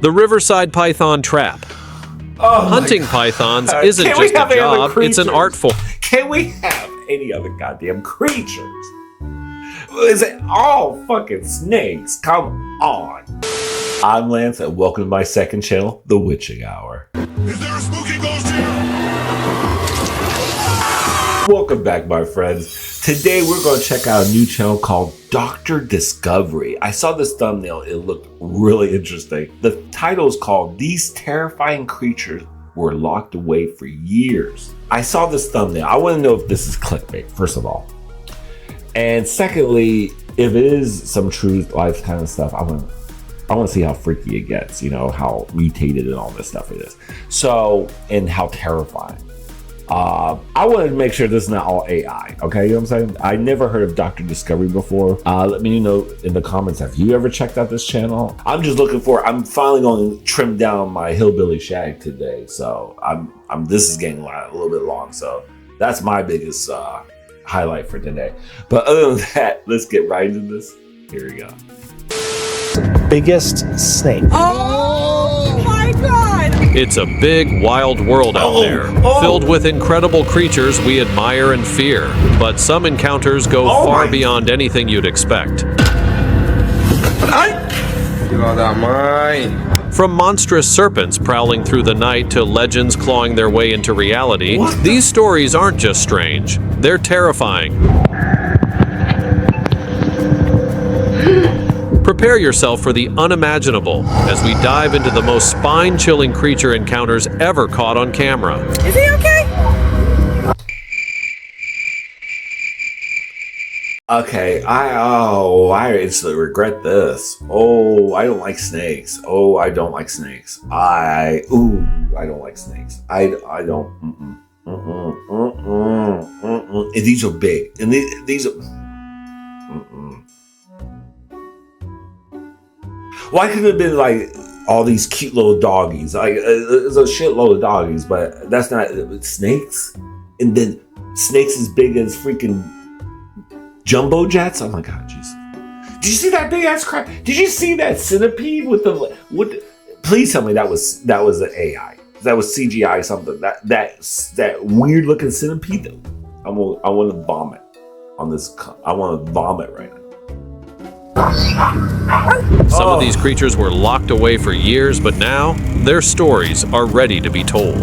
The Riverside Python Trap. Hunting pythons isn't just a job, it's an art form. Can we have any other goddamn creatures? Is it all fucking snakes? Come on. I'm Lance, and welcome to my second channel, The Witching Hour. Is there a spooky ghost here? Welcome back, my friends. Today we're going to check out a new channel called Dr. Discovery. I saw this thumbnail, it looked really interesting. The title is called These Terrifying Creatures Were Locked Away for Years. I saw this thumbnail. I want to know if this is clickbait, first of all. And secondly, if it is some true life kind of stuff, I want to see how freaky it gets, you know, how mutated and all this stuff it is. So, and how terrifying. I wanted to make sure this is not all AI, okay? You know what I'm saying? I never heard of Dr. Discovery before. Let me know in the comments, have you ever checked out this channel? I'm just looking for, I'm finally going to trim down my hillbilly shag today. So this is getting a little bit long. So that's my biggest highlight for today. But other than that, let's get right into this. Here we go. Biggest snake. Oh my god! It's a big, wild world out there, filled with incredible creatures we admire and fear. But some encounters go far beyond anything you'd expect. From monstrous serpents prowling through the night to legends clawing their way into reality, these stories aren't just strange, they're terrifying. Prepare yourself for the unimaginable as we dive into the most spine-chilling creature encounters ever caught on camera. Is he okay? Okay, I instantly regret this. Oh, I don't like snakes. Oh, I don't like snakes. I don't like snakes. I don't. And these are big. And these are. Why couldn't it have been like all these cute little doggies? Like there's a shitload of doggies, but that's not snakes. And then snakes as big as freaking jumbo jets. Oh my god, jeez! Did you see that big ass crap? Did you see that centipede with the? Please tell me that was an AI. That was CGI something. That weird looking centipede. I want to vomit on this. I want to vomit right now. Some of these creatures were locked away for years, but now their stories are ready to be told.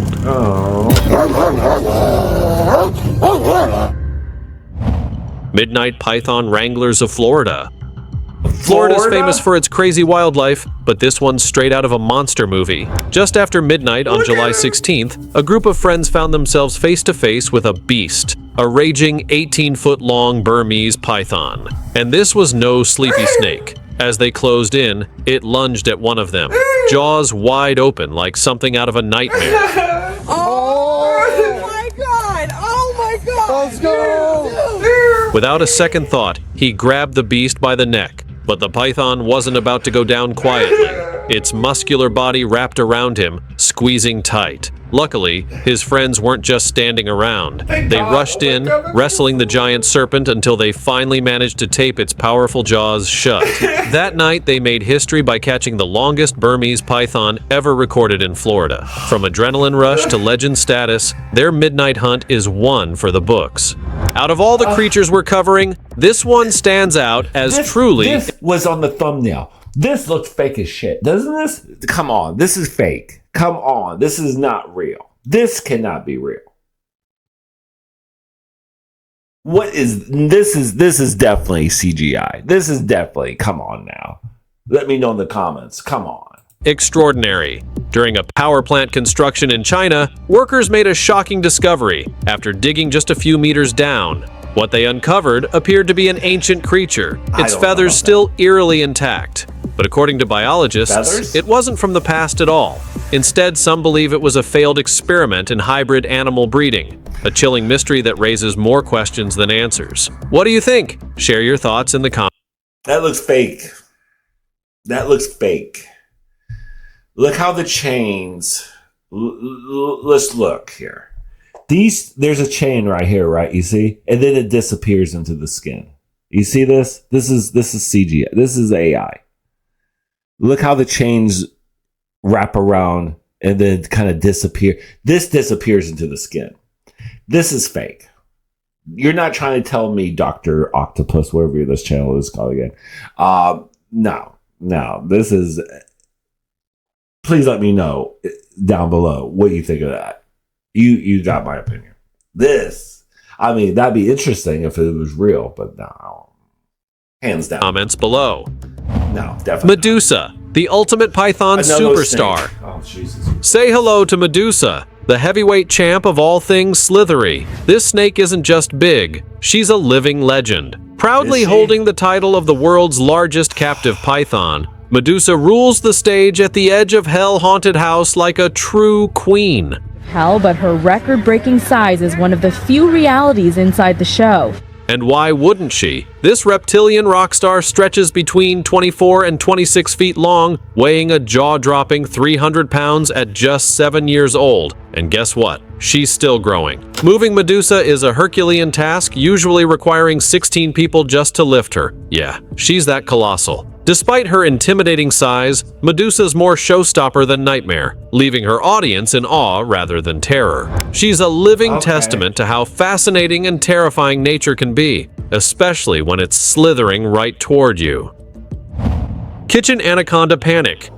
Midnight python wranglers of Florida. Florida's famous for its crazy wildlife, but this one's straight out of a monster movie. Just after midnight on July 16th, a group of friends found themselves face to face with a beast, a raging 18-foot-long Burmese python. And this was no sleepy snake. As they closed in, it lunged at one of them, jaws wide open like something out of a nightmare. Oh my god! Oh my god! Let's go! Without a second thought, he grabbed the beast by the neck. But the python wasn't about to go down quietly. Its muscular body wrapped around him, squeezing tight. Luckily, his friends weren't just standing around. They rushed in, wrestling the giant serpent until they finally managed to tape its powerful jaws shut. That night, they made history by catching the longest Burmese python ever recorded in Florida. From adrenaline rush to legend status, their midnight hunt is one for the books. Out of all the creatures we're covering, this one stands out as truly... This was on the thumbnail. This looks fake as shit, doesn't this? Come on, this is fake. Come on, this is not real. This cannot be real. This is definitely CGI. This is definitely, come on now. Let me know in the comments, come on. Extraordinary. During a power plant construction in China, workers made a shocking discovery after digging just a few meters down. What they uncovered appeared to be an ancient creature, its feathers still eerily intact. But according to biologists, it wasn't from the past at all. Instead, some believe it was a failed experiment in hybrid animal breeding, a chilling mystery that raises more questions than answers. What do you think? Share your thoughts in the comments. That looks fake. That looks fake. Look how the chains... Let's look here. There's a chain right here, right? You see? And then it disappears into the skin. You see this? This is CGI. This is AI. Look how the chains wrap around, and then kind of disappear. This disappears into the skin. This is fake. You're not trying to tell me Dr. Octopus, whatever this channel is called again. No. This is... Please let me know down below what you think of that. You got my opinion. This, I mean, that'd be interesting if it was real, but no. Hands down. Comments below. No, definitely Medusa, the ultimate python Another superstar. snake. Oh, Jesus. Say hello to Medusa, the heavyweight champ of all things slithery. This snake isn't just big, she's a living legend. Proudly Is she? holding the title of the world's largest captive python, Medusa rules the stage at the edge of Hell Haunted House like a true queen. Hell, but her record-breaking size is one of the few realities inside the show. And why wouldn't she? This reptilian rock star stretches between 24 and 26 feet long, weighing a jaw-dropping 300 pounds at just 7 years old. And guess what? She's still growing. Moving Medusa is a Herculean task, usually requiring 16 people just to lift her. Yeah, she's that colossal. Despite her intimidating size, Medusa's more showstopper than nightmare, leaving her audience in awe rather than terror. She's a living testament to how fascinating and terrifying nature can be, especially when it's slithering right toward you. Kitchen anaconda panic.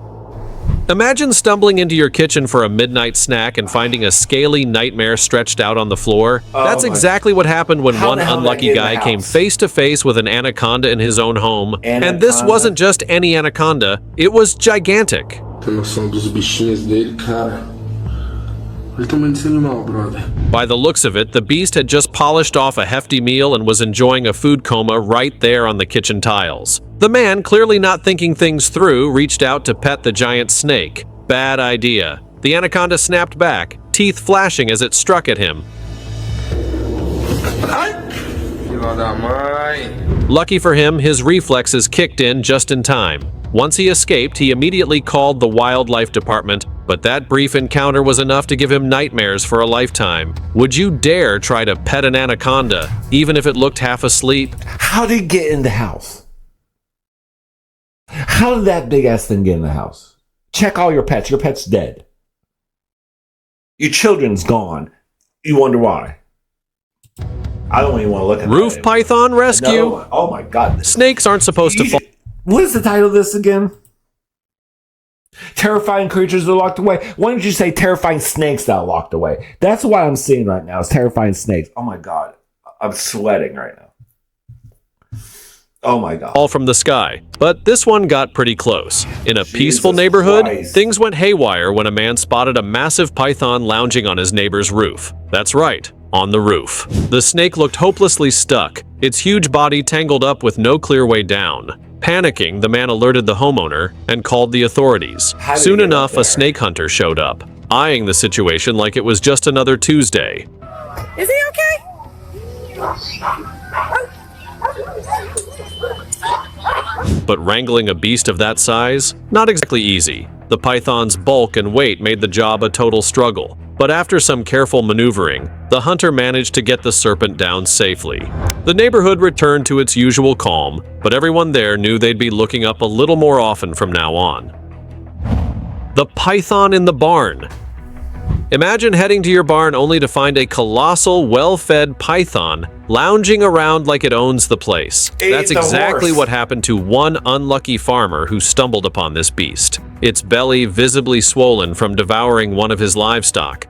Imagine stumbling into your kitchen for a midnight snack and finding a scaly nightmare stretched out on the floor. That's exactly what happened when one unlucky guy came face to face with an anaconda in his own home. And this wasn't just any anaconda, it was gigantic. Tem noção dos bichinhos dele, cara. Olha o tamanho desse animal, brother. By the looks of it, the beast had just polished off a hefty meal and was enjoying a food coma right there on the kitchen tiles. The man, clearly not thinking things through, reached out to pet the giant snake. Bad idea. The anaconda snapped back, teeth flashing as it struck at him. Filha da mãe. Lucky for him, his reflexes kicked in just in time. Once he escaped, he immediately called the wildlife department, but that brief encounter was enough to give him nightmares for a lifetime. Would you dare try to pet an anaconda, even if it looked half asleep? How did it get in the house? How did that big ass thing get in the house? Check all your pets. Your pet's dead. Your children's gone. You wonder why. I don't even want to look at Roof that python rescue? Oh my God. Snakes aren't supposed to fall. What is the title of this again? Terrifying creatures that are locked away. Why don't you say terrifying snakes that are locked away? That's what I'm seeing right now is terrifying snakes. Oh my God. I'm sweating right now. Oh my God. All from the sky. But this one got pretty close. In a peaceful neighborhood, Christ. things went haywire when a man spotted a massive python lounging on his neighbor's roof. That's right, on the roof. The snake looked hopelessly stuck, its huge body tangled up with no clear way down. Panicking, the man alerted the homeowner and called the authorities. Soon enough, a snake hunter showed up, eyeing the situation like it was just another Tuesday. Is he okay? But wrangling a beast of that size? Not exactly easy. The python's bulk and weight made the job a total struggle. But after some careful maneuvering, the hunter managed to get the serpent down safely. The neighborhood returned to its usual calm, but everyone there knew they'd be looking up a little more often from now on. The python in the barn. Imagine heading to your barn only to find a colossal, well-fed python lounging around like it owns the place. That's exactly what happened to one unlucky farmer who stumbled upon this beast, its belly visibly swollen from devouring one of his livestock.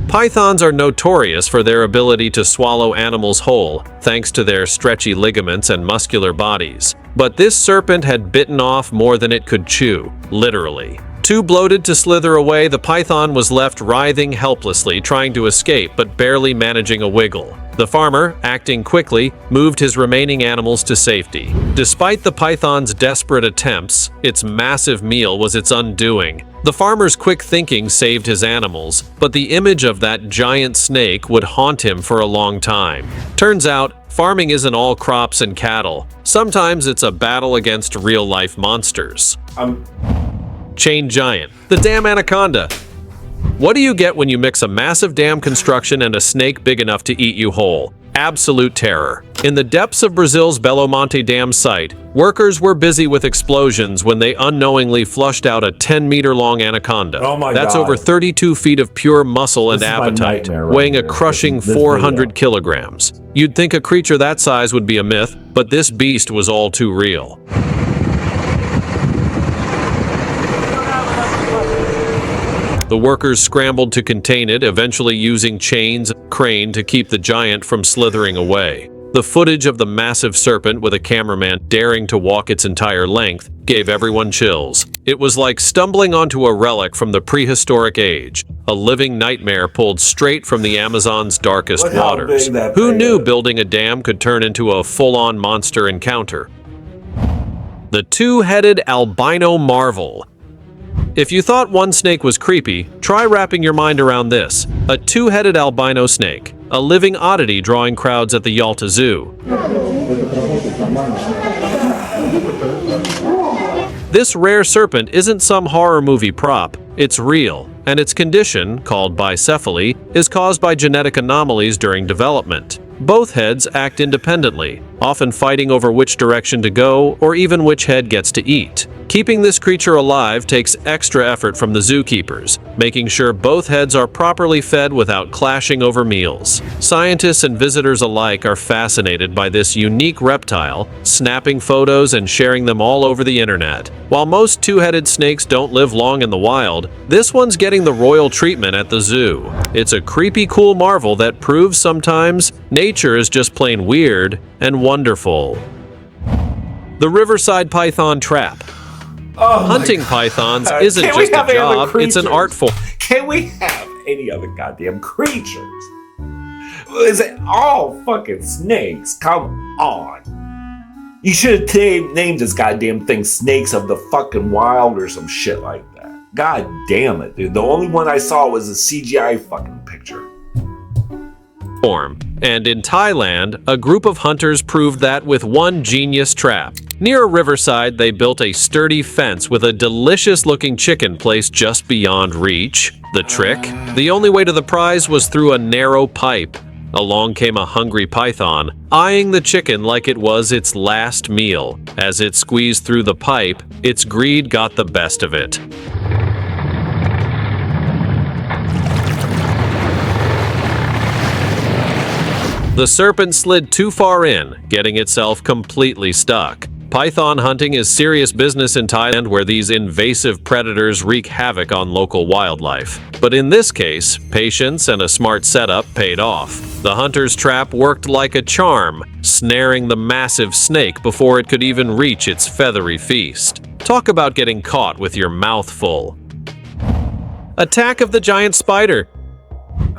Pythons are notorious for their ability to swallow animals whole, thanks to their stretchy ligaments and muscular bodies. But this serpent had bitten off more than it could chew, literally. Too bloated to slither away, the python was left writhing helplessly, trying to escape but barely managing a wiggle. The farmer, acting quickly, moved his remaining animals to safety. Despite the python's desperate attempts, its massive meal was its undoing. The farmer's quick thinking saved his animals, but the image of that giant snake would haunt him for a long time. Turns out, farming isn't all crops and cattle. Sometimes it's a battle against real-life monsters. Chain giant, the damn anaconda. What do you get when you mix a massive dam construction and a snake big enough to eat you whole? absolute terror. In the depths of Brazil's Belo Monte Dam site, workers were busy with explosions when they unknowingly flushed out a 10-meter-long anaconda. Oh my That's God. over 32 feet of pure muscle and This is my appetite, nightmare right weighing a here. crushing This 400 video. kilograms. You'd think a creature that size would be a myth, but this beast was all too real. The workers scrambled to contain it, eventually using chains and a crane to keep the giant from slithering away. The footage of the massive serpent with a cameraman daring to walk its entire length gave everyone chills. It was like stumbling onto a relic from the prehistoric age, a living nightmare pulled straight from the Amazon's darkest Look how waters. big that Who thing knew is. building a dam could turn into a full-on monster encounter? The two-headed albino marvel. If you thought one snake was creepy, try wrapping your mind around this. A two-headed albino snake, a living oddity drawing crowds at the Yalta Zoo. This rare serpent isn't some horror movie prop, it's real, and its condition, called bicephaly, is caused by genetic anomalies during development. Both heads act independently, often fighting over which direction to go or even which head gets to eat. Keeping this creature alive takes extra effort from the zookeepers, making sure both heads are properly fed without clashing over meals. Scientists and visitors alike are fascinated by this unique reptile, snapping photos and sharing them all over the internet. While most two-headed snakes don't live long in the wild, this one's getting the royal treatment at the zoo. It's a creepy cool marvel that proves sometimes nature is just plain weird and wonderful. The Riverside Python Trap. Oh my Hunting God. pythons isn't Can we just a have any other job, it's an creatures? art form. Can we have any other goddamn creatures? Is it all fucking snakes? Come on. You should have named this goddamn thing Snakes of the fucking Wild or some shit like that. God damn it, dude. The only one I saw was a CGI fucking picture. And in Thailand, a group of hunters proved that with one genius trap. Near a riverside, they built a sturdy fence with a delicious-looking chicken placed just beyond reach. The trick? The only way to the prize was through a narrow pipe. Along came a hungry python, eyeing the chicken like it was its last meal. As it squeezed through the pipe, its greed got the best of it. The serpent slid too far in, getting itself completely stuck. Python hunting is serious business in Thailand, where these invasive predators wreak havoc on local wildlife. But in this case, patience and a smart setup paid off. The hunter's trap worked like a charm, snaring the massive snake before it could even reach its feathery feast. Talk about getting caught with your mouth full. Attack of the giant spider.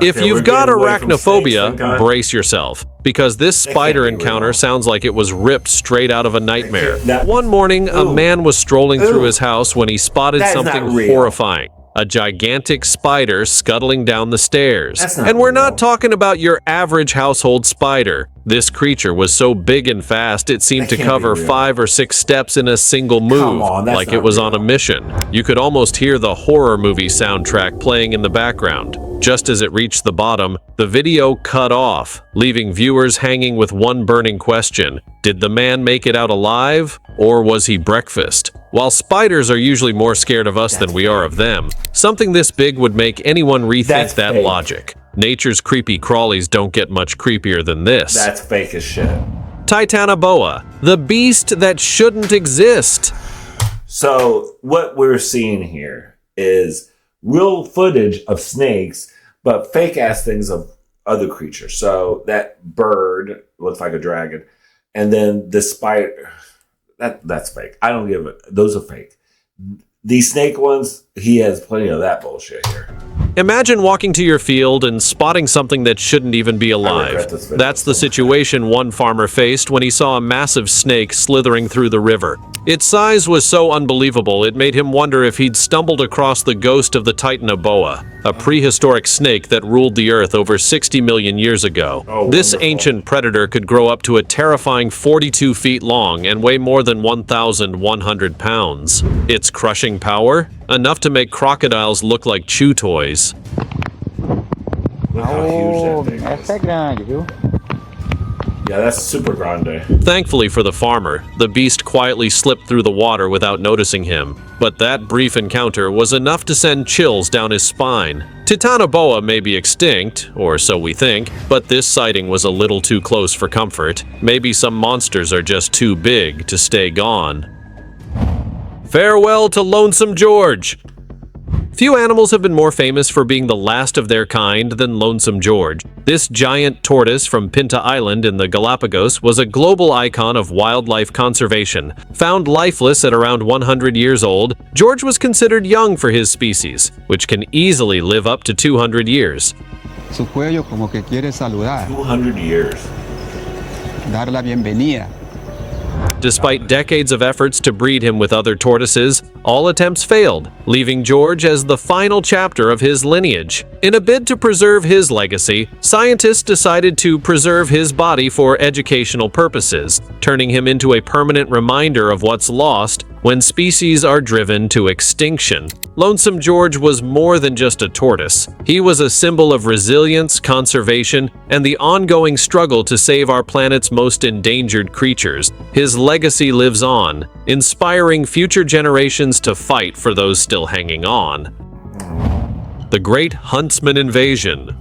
If Okay, you've we're got getting away from snakes, arachnophobia, thank God. brace yourself, because this can't spider be encounter real. sounds like it was ripped straight out of a nightmare. That- One morning, a Ooh. man was strolling through Ooh. his house when he spotted That is not something real. horrifying. A gigantic spider scuttling down the stairs. That's not And we're real. not talking about your average household spider. This creature was so big and fast it seemed to That can't cover be real. 5 or 6 steps in a single move, on, that's like it not was real. on a mission. You could almost hear the horror movie soundtrack playing in the background. Just as it reached the bottom, the video cut off, leaving viewers hanging with one burning question. Did the man make it out alive, or was he breakfast? While spiders are usually more scared of us than we are of them, something this big would make anyone rethink That's that fake. logic. Nature's creepy crawlies don't get much creepier than this. That's fake as shit. Titanoboa, the beast that shouldn't exist. So what we're seeing here is real footage of snakes, but fake ass things of other creatures. So that bird looks like a dragon, and then the spider. That's fake. I don't give it. Those are fake. These snake ones, he has plenty of that bullshit here. Imagine walking to your field and spotting something that shouldn't even be alive. regret this video That's the so much. situation one farmer faced when he saw a massive snake slithering through the river. Its size was so unbelievable it made him wonder if he'd stumbled across the ghost of the Titanoboa, a prehistoric snake that ruled the earth over 60 million years ago. Oh, This wonderful. ancient predator could grow up to a terrifying 42 feet long and weigh more than 1,100 pounds. Its crushing power? Enough to make crocodiles look like chew toys. Look how huge that thing Essa é grande, viu? Yeah, that's super grande. Thankfully for the farmer, the beast quietly slipped through the water without noticing him. But that brief encounter was enough to send chills down his spine. Titanoboa may be extinct, or so we think, but this sighting was a little too close for comfort. Maybe some monsters are just too big to stay gone. Farewell to Lonesome George! Few animals have been more famous for being the last of their kind than Lonesome George. This giant tortoise from Pinta Island in the Galapagos was a global icon of wildlife conservation. Found lifeless at around 100 years old, George was considered young for his species, which can easily live up to 200 years. Su cuello como que quiere saludar, 200 years. dar la bienvenida. Despite decades of efforts to breed him with other tortoises, all attempts failed, leaving George as the final chapter of his lineage. In a bid to preserve his legacy, scientists decided to preserve his body for educational purposes, turning him into a permanent reminder of what's lost when species are driven to extinction. Lonesome George was more than just a tortoise. He was a symbol of resilience, conservation, and the ongoing struggle to save our planet's most endangered creatures. His legacy lives on, inspiring future generations to fight for those still hanging on. The Great Huntsman Invasion.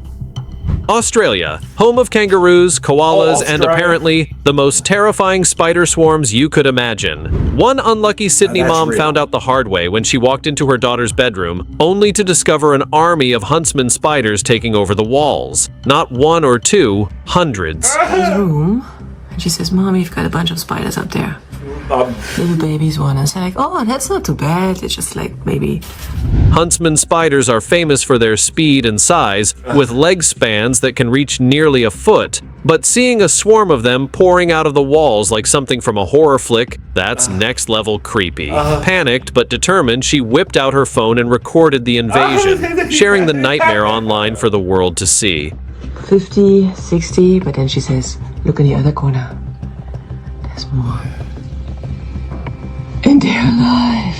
Australia, home of kangaroos, koalas, and apparently the most terrifying spider swarms you could imagine. One unlucky Sydney mom found out the hard way when she walked into her daughter's bedroom, only to discover an army of huntsman spiders taking over the walls. Not one or two, hundreds. Room, and she says, "Mommy, you've got a bunch of spiders up there. Little babies one." And so like, "Oh, that's not too bad. It's just like maybe." Huntsman spiders are famous for their speed and size, with leg spans that can reach nearly a foot. But seeing a swarm of them pouring out of the walls like something from a horror flick, that's next level creepy. Panicked but determined, she whipped out her phone and recorded the invasion, sharing the nightmare online for the world to see. 50, 60, but then she says, "Look in the other corner. There's more. And they're alive."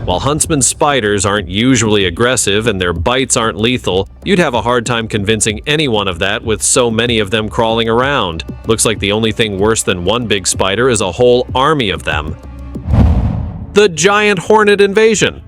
While huntsman spiders aren't usually aggressive and their bites aren't lethal, you'd have a hard time convincing anyone of that with so many of them crawling around. Looks like the only thing worse than one big spider is a whole army of them. The giant hornet invasion.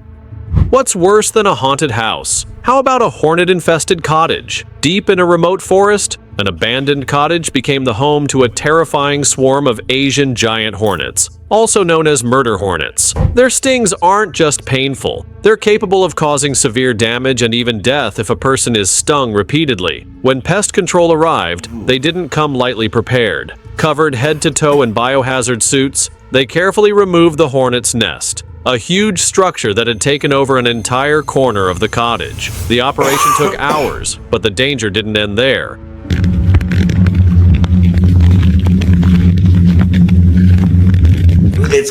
What's worse than a haunted house? How about a hornet-infested cottage? Deep in a remote forest, an abandoned cottage became the home to a terrifying swarm of Asian giant hornets, also known as murder hornets. Their stings aren't just painful. They're capable of causing severe damage and even death if a person is stung repeatedly. When pest control arrived, they didn't come lightly prepared. Covered head to toe in biohazard suits, they carefully removed the hornet's nest, a huge structure that had taken over an entire corner of the cottage. The operation took hours, but the danger didn't end there.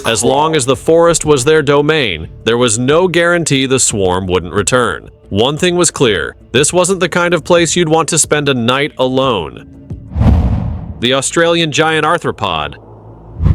As long as the forest was their domain, there was no guarantee the swarm wouldn't return. One thing was clear, this wasn't the kind of place you'd want to spend a night alone. The Australian giant arthropod.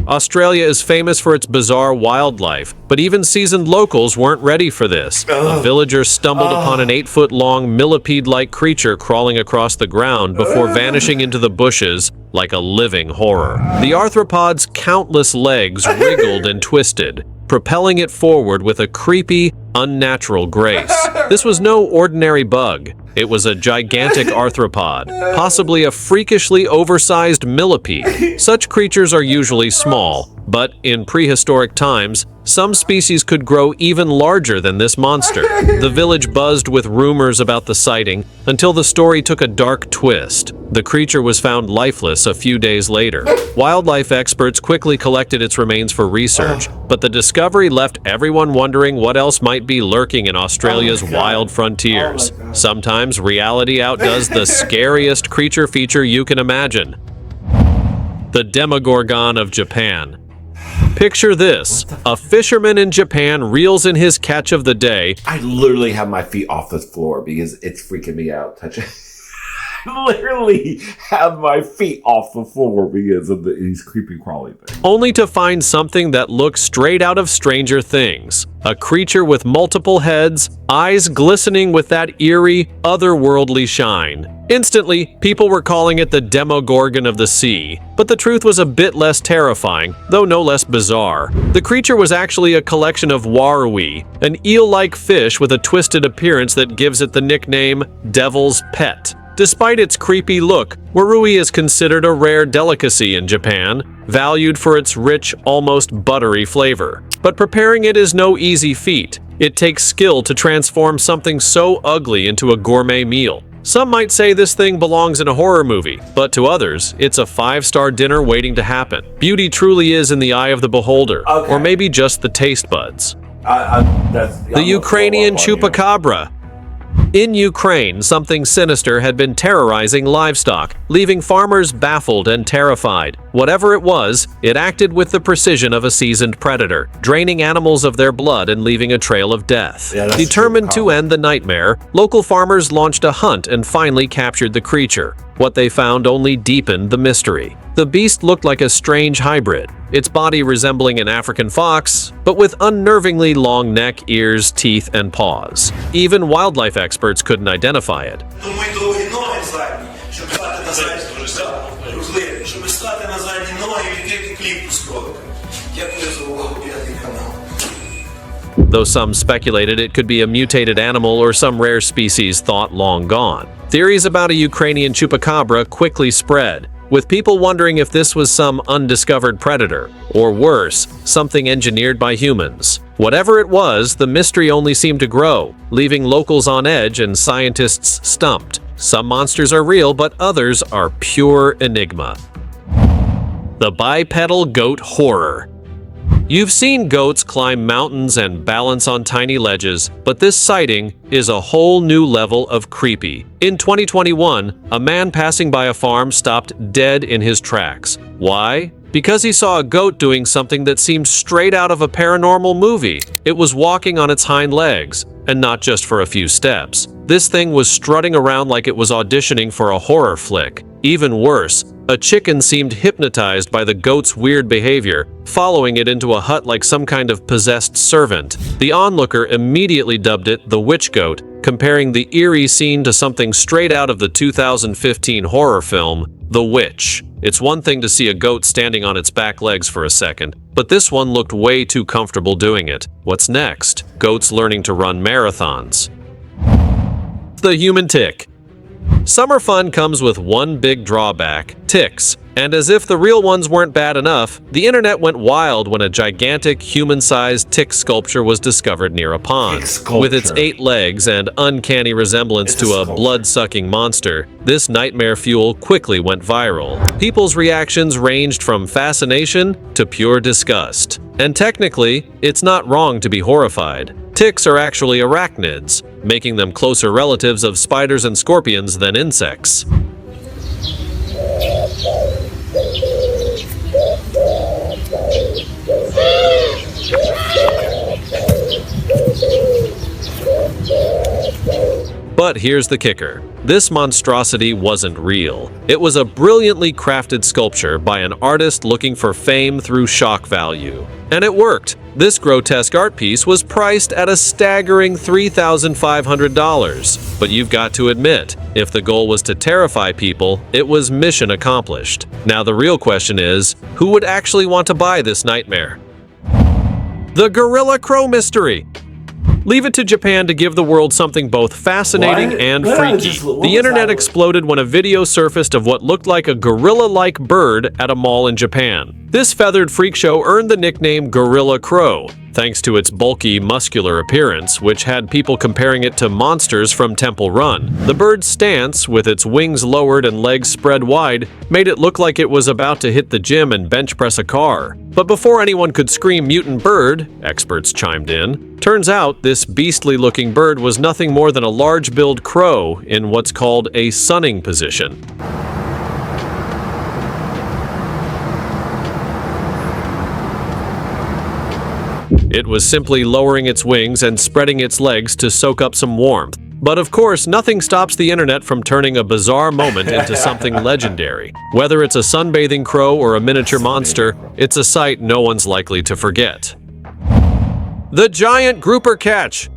Australia is famous for its bizarre wildlife, but even seasoned locals weren't ready for this. A villager stumbled upon an 8-foot-long millipede-like creature crawling across the ground before vanishing into the bushes like a living horror. The arthropod's countless legs wriggled and twisted, propelling it forward with a creepy, unnatural grace. This was no ordinary bug. It was a gigantic arthropod, possibly a freakishly oversized millipede. Such creatures are usually small, but in prehistoric times, some species could grow even larger than this monster. The village buzzed with rumors about the sighting until the story took a dark twist. The creature was found lifeless a few days later. Wildlife experts quickly collected its remains for research, but the discovery left everyone wondering what else might be lurking in Australia's wild frontiers. Sometimes reality outdoes the scariest creature feature you can imagine. The Demogorgon of Japan. Picture this, a fisherman in Japan reels in his catch of the day. I literally have my feet off the floor because it's freaking me out. Touch it. literally have my feet off the floor because of these creepy crawly things. Only to find something that looks straight out of Stranger Things. A creature with multiple heads, eyes glistening with that eerie, otherworldly shine. Instantly, people were calling it the Demogorgon of the sea, but the truth was a bit less terrifying, though no less bizarre. The creature was actually a collection of warui, an eel-like fish with a twisted appearance that gives it the nickname Devil's Pet. Despite its creepy look, warui is considered a rare delicacy in Japan, valued for its rich, almost buttery flavor. But preparing it is no easy feat. It takes skill to transform something so ugly into a gourmet meal. Some might say this thing belongs in a horror movie, but to others, it's a 5-star dinner waiting to happen. Beauty truly is in the eye of the beholder, or maybe just the taste buds. The Ukrainian chupacabra. In Ukraine, something sinister had been terrorizing livestock, leaving farmers baffled and terrified. Whatever it was, it acted with the precision of a seasoned predator, draining animals of their blood and leaving a trail of death. Determined to end the nightmare, local farmers launched a hunt and finally captured the creature. What they found only deepened the mystery. The beast looked like a strange hybrid, its body resembling an African fox, but with unnervingly long neck, ears, teeth, and paws. Even wildlife experts couldn't identify it. Though some speculated it could be a mutated animal or some rare species thought long gone. Theories about a Ukrainian chupacabra quickly spread, with people wondering if this was some undiscovered predator, or worse, something engineered by humans. Whatever it was, the mystery only seemed to grow, leaving locals on edge and scientists stumped. Some monsters are real, but others are pure enigma. The bipedal goat horror. You've seen goats climb mountains and balance on tiny ledges, but this sighting is a whole new level of creepy. In 2021, a man passing by a farm stopped dead in his tracks. Why? Because he saw a goat doing something that seemed straight out of a paranormal movie. It was walking on its hind legs, and not just for a few steps. This thing was strutting around like it was auditioning for a horror flick. Even worse, a chicken seemed hypnotized by the goat's weird behavior, following it into a hut like some kind of possessed servant. The onlooker immediately dubbed it the witch goat, comparing the eerie scene to something straight out of the 2015 horror film, The Witch. It's one thing to see a goat standing on its back legs for a second, but this one looked way too comfortable doing it. What's next? Goats learning to run marathons. The human tick. Summer fun comes with one big drawback: ticks. And as if the real ones weren't bad enough, the internet went wild when a gigantic human-sized tick sculpture was discovered near a pond. With its 8 legs and uncanny resemblance to a blood-sucking monster, this nightmare fuel quickly went viral. People's reactions ranged from fascination to pure disgust. And technically, it's not wrong to be horrified. Ticks are actually arachnids, making them closer relatives of spiders and scorpions than insects. But here's the kicker. This monstrosity wasn't real. It was a brilliantly crafted sculpture by an artist looking for fame through shock value. And it worked. This grotesque art piece was priced at a staggering $3,500. But you've got to admit, if the goal was to terrify people, it was mission accomplished. Now the real question is, who would actually want to buy this nightmare? The Gorilla Crow Mystery. Leave it to Japan to give the world something both fascinating and freaky. The internet exploded when a video surfaced of what looked like a gorilla-like bird at a mall in Japan. This feathered freak show earned the nickname Gorilla Crow, thanks to its bulky, muscular appearance, which had people comparing it to monsters from Temple Run. The bird's stance, with its wings lowered and legs spread wide, made it look like it was about to hit the gym and bench press a car. But before anyone could scream mutant bird, experts chimed in. Turns out this beastly-looking bird was nothing more than a large-billed crow in what's called a sunning position. It was simply lowering its wings and spreading its legs to soak up some warmth. But of course, nothing stops the internet from turning a bizarre moment into something legendary. Whether it's a sunbathing crow or a miniature monster, it's a sight no one's likely to forget. The giant grouper catch.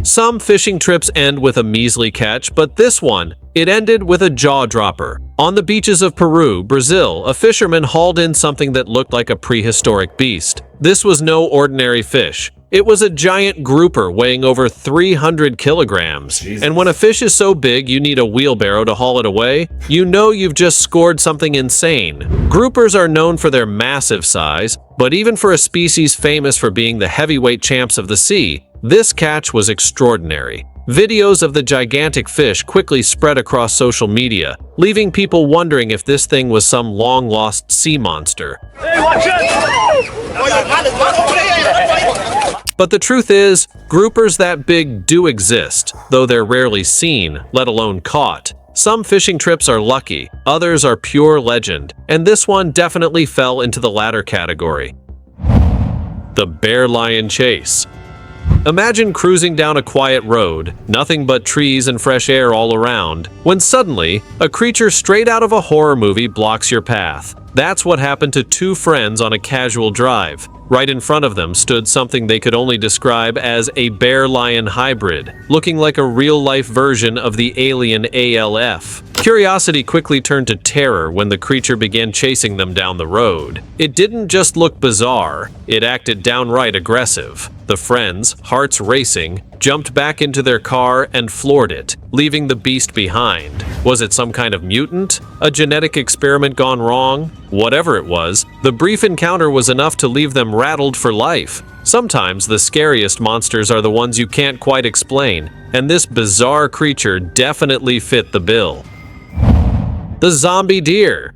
Some fishing trips end with a measly catch, but this one, it ended with a jaw-dropper. On the beaches of Peru, Brazil, a fisherman hauled in something that looked like a prehistoric beast. This was no ordinary fish. It was a giant grouper weighing over 300 kilograms. Jesus. And when a fish is so big you need a wheelbarrow to haul it away, you know you've just scored something insane. Groupers are known for their massive size, but even for a species famous for being the heavyweight champs of the sea, this catch was extraordinary. Videos of the gigantic fish quickly spread across social media, leaving people wondering if this thing was some long-lost sea monster. Hey, watch But the truth is, groupers that big do exist, though they're rarely seen, let alone caught. Some fishing trips are lucky, others are pure legend, and this one definitely fell into the latter category. The bear-lion chase. Imagine cruising down a quiet road, nothing but trees and fresh air all around, when suddenly, a creature straight out of a horror movie blocks your path. That's what happened to two friends on a casual drive. Right in front of them stood something they could only describe as a bear-lion hybrid, looking like a real-life version of the alien ALF. Curiosity quickly turned to terror when the creature began chasing them down the road. It didn't just look bizarre, it acted downright aggressive. The friends, hearts racing, jumped back into their car and floored it, leaving the beast behind. Was it some kind of mutant? A genetic experiment gone wrong? Whatever it was, the brief encounter was enough to leave them rattled for life. Sometimes the scariest monsters are the ones you can't quite explain, and this bizarre creature definitely fit the bill. The zombie deer.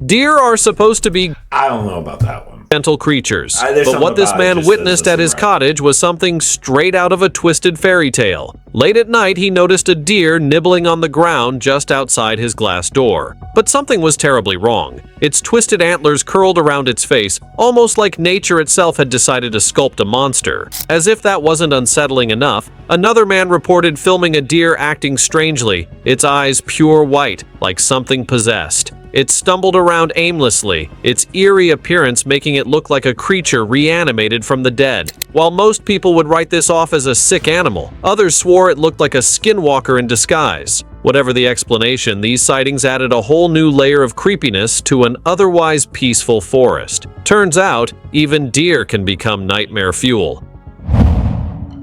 Deer are supposed to be I don't know about that one. gentle creatures, There's but what something this about it man just witnessed doesn't at his seem right. cottage was something straight out of a twisted fairy tale. Late at night, he noticed a deer nibbling on the ground just outside his glass door. But something was terribly wrong. Its twisted antlers curled around its face, almost like nature itself had decided to sculpt a monster. As if that wasn't unsettling enough, another man reported filming a deer acting strangely, its eyes pure white, like something possessed. It stumbled around aimlessly, its eerie appearance making it look like a creature reanimated from the dead. While most people would write this off as a sick animal, others swore it looked like a skinwalker in disguise. Whatever the explanation, these sightings added a whole new layer of creepiness to an otherwise peaceful forest. Turns out, even deer can become nightmare fuel.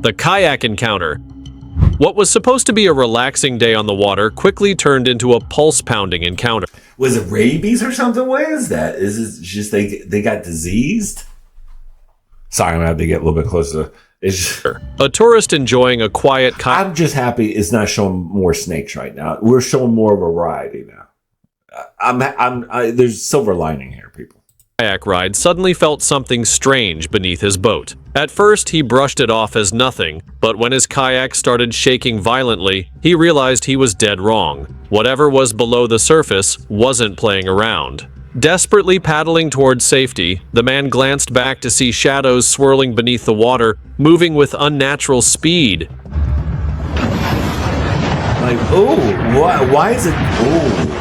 The kayak encounter. What was supposed to be a relaxing day on the water quickly turned into a pulse-pounding encounter. Was it rabies or something? What is that? Is it just they got diseased? Sorry, I'm gonna have to get a little bit closer. It's just, A tourist enjoying a quiet kayak I'm just happy it's not showing more snakes right now. We're showing more variety now. There's silver lining here, people. ride suddenly felt something strange beneath his boat. At first, he brushed it off as nothing, but when his kayak started shaking violently, he realized he was dead wrong. Whatever was below the surface wasn't playing around. Desperately paddling towards safety, the man glanced back to see shadows swirling beneath the water, moving with unnatural speed. Like, oh, why is it? Oh.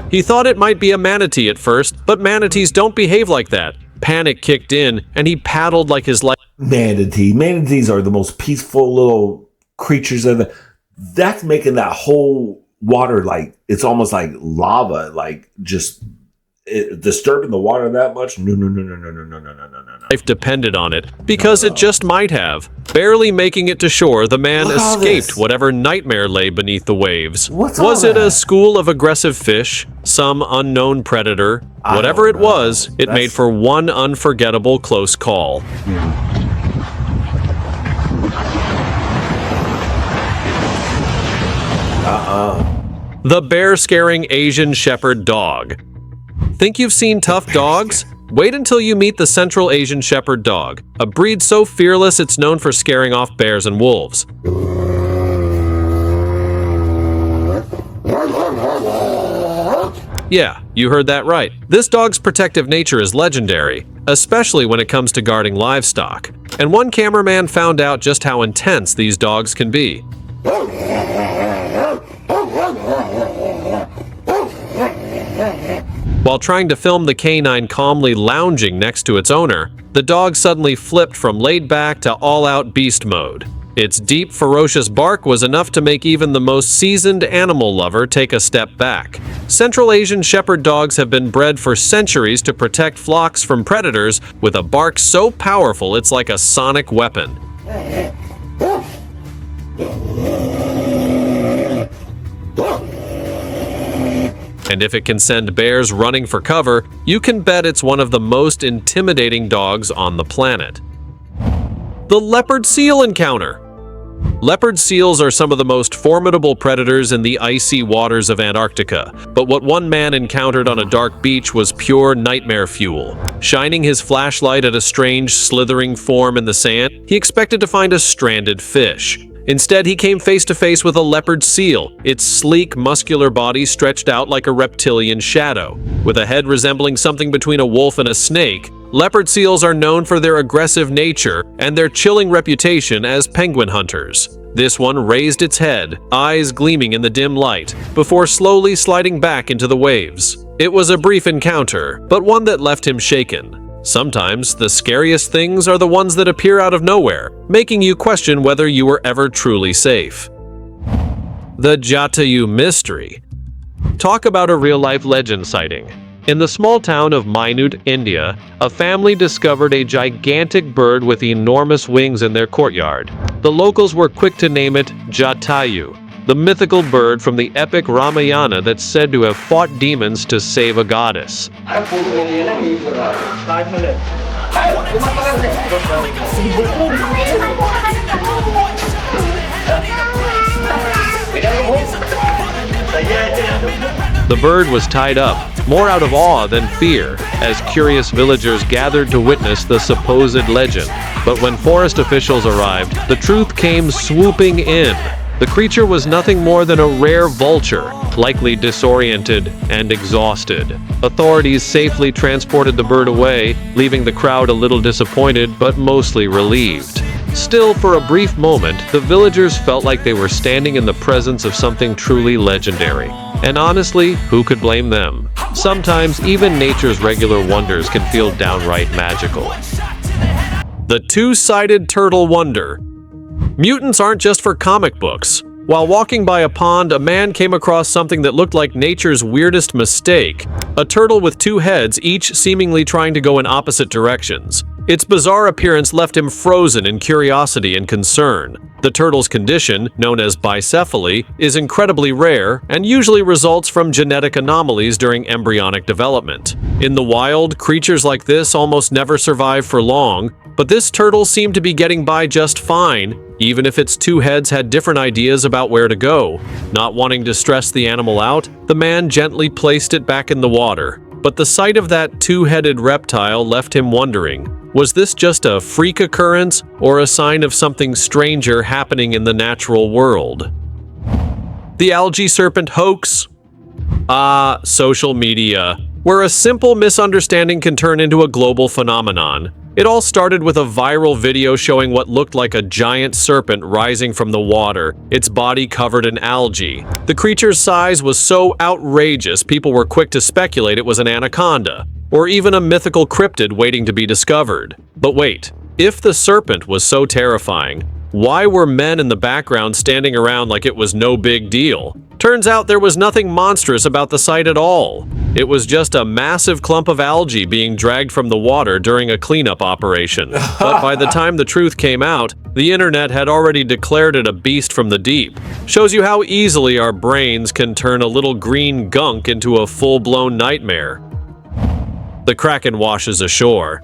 He thought it might be a manatee at first, but manatees don't behave like that. Panic kicked in, and he paddled like his life. Manatees are the most peaceful little creatures ever. That's making that whole water like it's almost like lava, like just disturbing the water that much. No. Life depended on it, because it just might have. Barely making it to shore, the man Look at all escaped this. whatever nightmare lay beneath the waves. What's all Was it that? a school of aggressive fish? Some unknown predator? I Whatever it don't know. was, it That's- made for one unforgettable close call. The bear-scaring Asian Shepherd dog. Think you've seen tough dogs? Wait until you meet the Central Asian Shepherd dog, a breed so fearless it's known for scaring off bears and wolves. Yeah, you heard that right. This dog's protective nature is legendary, especially when it comes to guarding livestock. And one cameraman found out just how intense these dogs can be. While trying to film the canine calmly lounging next to its owner, the dog suddenly flipped from laid back to all-out beast mode. Its deep, ferocious bark was enough to make even the most seasoned animal lover take a step back. Central Asian shepherd dogs have been bred for centuries to protect flocks from predators with a bark so powerful it's like a sonic weapon. And if it can send bears running for cover, you can bet it's one of the most intimidating dogs on the planet. The leopard seal encounter. Leopard seals are some of the most formidable predators in the icy waters of Antarctica, but what one man encountered on a dark beach was pure nightmare fuel. Shining his flashlight at a strange, slithering form in the sand, he expected to find a stranded fish. Instead, he came face to face with a leopard seal, its sleek, muscular body stretched out like a reptilian shadow. With a head resembling something between a wolf and a snake, leopard seals are known for their aggressive nature and their chilling reputation as penguin hunters. This one raised its head, eyes gleaming in the dim light, before slowly sliding back into the waves. It was a brief encounter, but one that left him shaken. Sometimes, the scariest things are the ones that appear out of nowhere, making you question whether you were ever truly safe. The Jatayu Mystery. Talk about a real-life legend sighting. In the small town of Minute, India, a family discovered a gigantic bird with enormous wings in their courtyard. The locals were quick to name it Jatayu, the mythical bird from the epic Ramayana that's said to have fought demons to save a goddess. The bird was tied up, more out of awe than fear, as curious villagers gathered to witness the supposed legend. But when forest officials arrived, the truth came swooping in. The creature was nothing more than a rare vulture, likely disoriented and exhausted. Authorities safely transported the bird away, leaving the crowd a little disappointed but mostly relieved. Still, for a brief moment, the villagers felt like they were standing in the presence of something truly legendary. And honestly, who could blame them? Sometimes even nature's regular wonders can feel downright magical. The two-sided turtle wonder. Mutants aren't just for comic books. While walking by a pond, a man came across something that looked like nature's weirdest mistake: a turtle with two heads, each seemingly trying to go in opposite directions. Its bizarre appearance left him frozen in curiosity and concern. The turtle's condition, known as bicephaly, is incredibly rare and usually results from genetic anomalies during embryonic development. In the wild, creatures like this almost never survive for long, but this turtle seemed to be getting by just fine, even if its two heads had different ideas about where to go. Not wanting to stress the animal out, the man gently placed it back in the water. But the sight of that two-headed reptile left him wondering, was this just a freak occurrence or a sign of something stranger happening in the natural world? The algae serpent hoax? Social media, where a simple misunderstanding can turn into a global phenomenon. It all started with a viral video showing what looked like a giant serpent rising from the water, its body covered in algae. The creature's size was so outrageous, people were quick to speculate it was an anaconda, or even a mythical cryptid waiting to be discovered. But wait, if the serpent was so terrifying, why were men in the background standing around like it was no big deal? Turns out there was nothing monstrous about the sight at all. It was just a massive clump of algae being dragged from the water during a cleanup operation. But by the time the truth came out, the internet had already declared it a beast from the deep. Shows you how easily our brains can turn a little green gunk into a full-blown nightmare. The Kraken washes ashore.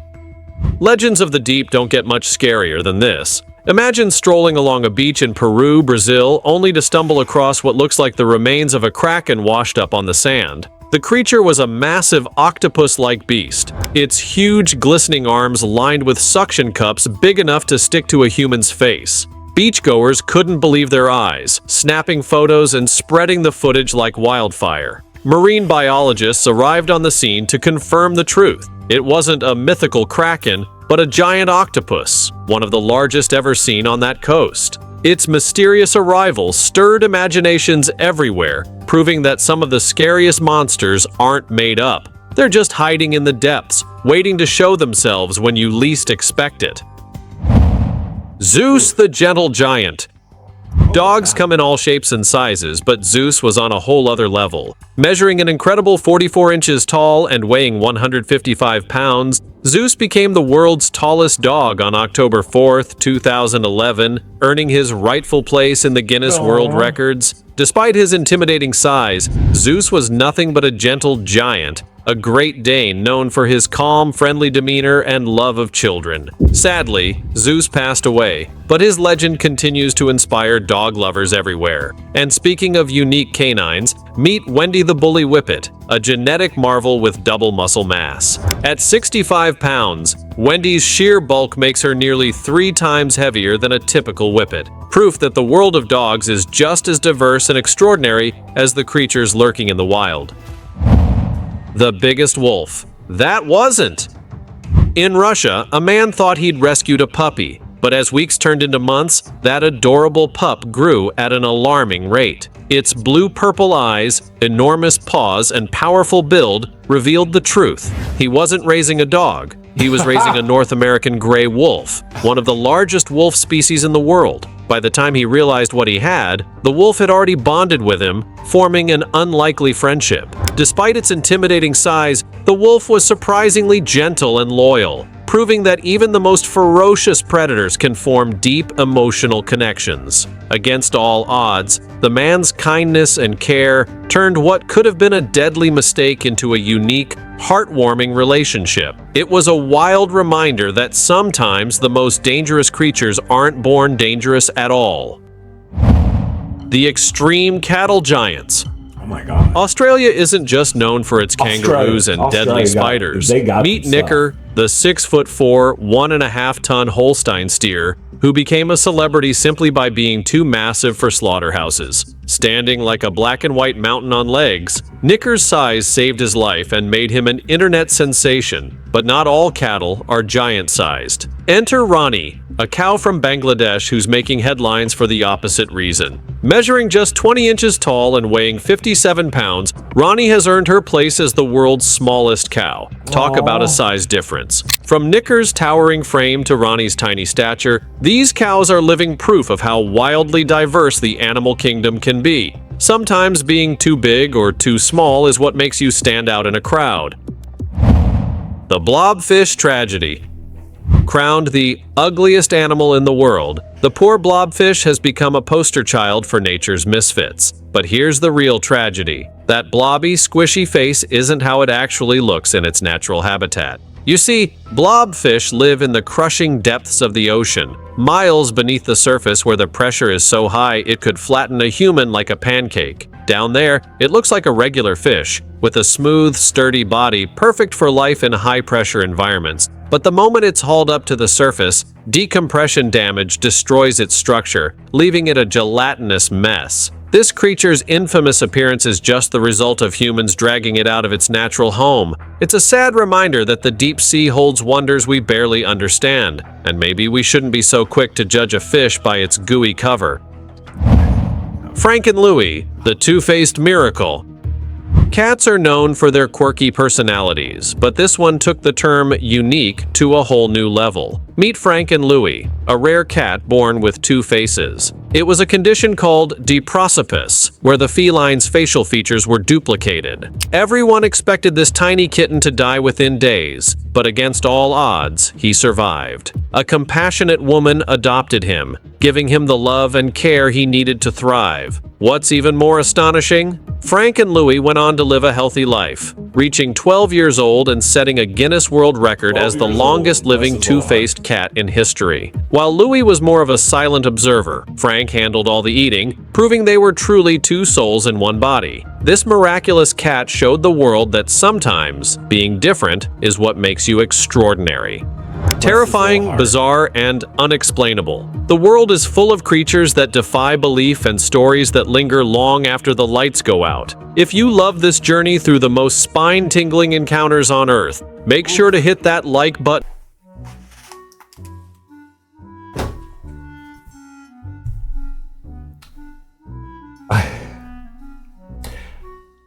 Legends of the deep don't get much scarier than this. Imagine strolling along a beach in Peru, Brazil, only to stumble across what looks like the remains of a kraken washed up on the sand. The creature was a massive octopus-like beast, its huge, glistening arms lined with suction cups big enough to stick to a human's face. Beachgoers couldn't believe their eyes, snapping photos and spreading the footage like wildfire. Marine biologists arrived on the scene to confirm the truth. It wasn't a mythical kraken, but a giant octopus, one of the largest ever seen on that coast. Its mysterious arrival stirred imaginations everywhere, proving that some of the scariest monsters aren't made up. They're just hiding in the depths, waiting to show themselves when you least expect it. Zeus the Gentle Giant. Dogs come in all shapes and sizes, but Zeus was on a whole other level. Measuring an incredible 44 inches tall and weighing 155 pounds, Zeus became the world's tallest dog on October 4th, 2011, earning his rightful place in the Guinness World Records. Despite his intimidating size, Zeus was nothing but a gentle giant, a Great Dane known for his calm, friendly demeanor and love of children. Sadly, Zeus passed away, but his legend continues to inspire dog lovers everywhere. And speaking of unique canines, meet Wendy the Bully Whippet, a genetic marvel with double muscle mass. At 65 pounds, Wendy's sheer bulk makes her nearly 3 times heavier than a typical Whippet. Proof that the world of dogs is just as diverse and extraordinary as the creatures lurking in the wild. The biggest wolf. That wasn't. In Russia, a man thought he'd rescued a puppy, but as weeks turned into months, that adorable pup grew at an alarming rate. Its blue-purple eyes, enormous paws, and powerful build revealed the truth. He wasn't raising a dog. He was raising a North American gray wolf, one of the largest wolf species in the world. By the time he realized what he had, the wolf had already bonded with him, forming an unlikely friendship. Despite its intimidating size, the wolf was surprisingly gentle and loyal, proving that even the most ferocious predators can form deep emotional connections. Against all odds, the man's kindness and care turned what could have been a deadly mistake into a unique, heartwarming relationship. It was a wild reminder that sometimes the most dangerous creatures aren't born dangerous at all. The extreme cattle giants. Oh my God. Australia isn't just known for its kangaroos and deadly spiders. Meet Nicker, the 6'4", 1.5-ton Holstein steer, who became a celebrity simply by being too massive for slaughterhouses. Standing like a black and white mountain on legs, Nicker's size saved his life and made him an internet sensation, but not all cattle are giant-sized. Enter Rani, a cow from Bangladesh who's making headlines for the opposite reason. Measuring just 20 inches tall and weighing 57 pounds, Rani has earned her place as the world's smallest cow. Talk about a size difference. From Nicker's towering frame to Rani's tiny stature, these cows are living proof of how wildly diverse the animal kingdom can be. Sometimes being too big or too small is what makes you stand out in a crowd. The blobfish tragedy. Crowned the ugliest animal in the world, the poor blobfish has become a poster child for nature's misfits. But here's the real tragedy. That blobby, squishy face isn't how it actually looks in its natural habitat. You see, blobfish live in the crushing depths of the ocean, miles beneath the surface where the pressure is so high it could flatten a human like a pancake. Down there, it looks like a regular fish, with a smooth, sturdy body perfect for life in high-pressure environments. But the moment it's hauled up to the surface, decompression damage destroys its structure, leaving it a gelatinous mess. This creature's infamous appearance is just the result of humans dragging it out of its natural home. It's a sad reminder that the deep sea holds wonders we barely understand, and maybe we shouldn't be so quick to judge a fish by its gooey cover. Frank and Louie, the two-faced miracle. Cats are known for their quirky personalities, but this one took the term unique to a whole new level. Meet Frank and Louie, a rare cat born with two faces. It was a condition called diprosopis, where the feline's facial features were duplicated. Everyone expected this tiny kitten to die within days, but against all odds, he survived. A compassionate woman adopted him, giving him the love and care he needed to thrive. What's even more astonishing? Frank and Louie went on to live a healthy life, reaching 12 years old and setting a Guinness World Record as the longest-living two-faced cat in history. While Louie was more of a silent observer, Frank handled all the eating, proving they were truly two souls in one body. This miraculous cat showed the world that sometimes being different is what makes you extraordinary. Terrifying, bizarre, and unexplainable. The world is full of creatures that defy belief and stories that linger long after the lights go out. If you love this journey through the most spine-tingling encounters on Earth, make sure to hit that like button.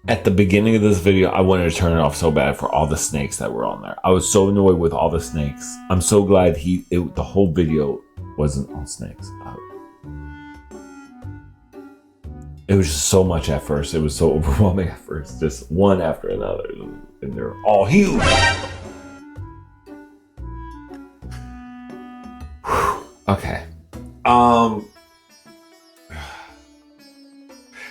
At the beginning of this video, I wanted to turn it off so bad for all the snakes that were on there. I was so annoyed with all the snakes. I'm so glad the whole video wasn't on snakes. It was just so much at first. It was so overwhelming at first. Just one after another. And they're all huge. Okay.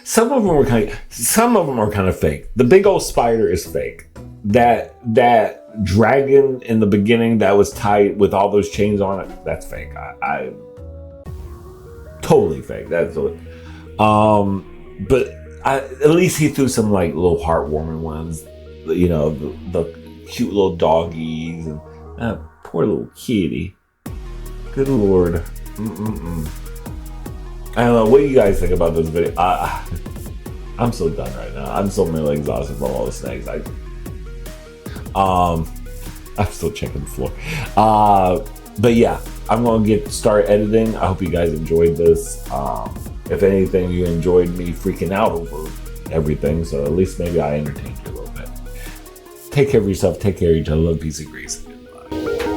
Some of them are kind of fake. The big old spider is fake. That dragon in the beginning that was tied with all those chains on it, that's fake. I totally fake. That's what. But at least he threw some like little heartwarming ones. You know, the cute little doggies and poor little kitty. Good Lord. I don't know. What do you guys think about this video? I'm so done right now. I'm so mentally exhausted from all the snakes. I'm still checking the floor. But yeah, I'm gonna start editing. I hope you guys enjoyed this. If anything, you enjoyed me freaking out over everything. So at least maybe I entertained you a little bit. Take care of yourself. Take care of each other. Love, peace, and grace. Goodbye.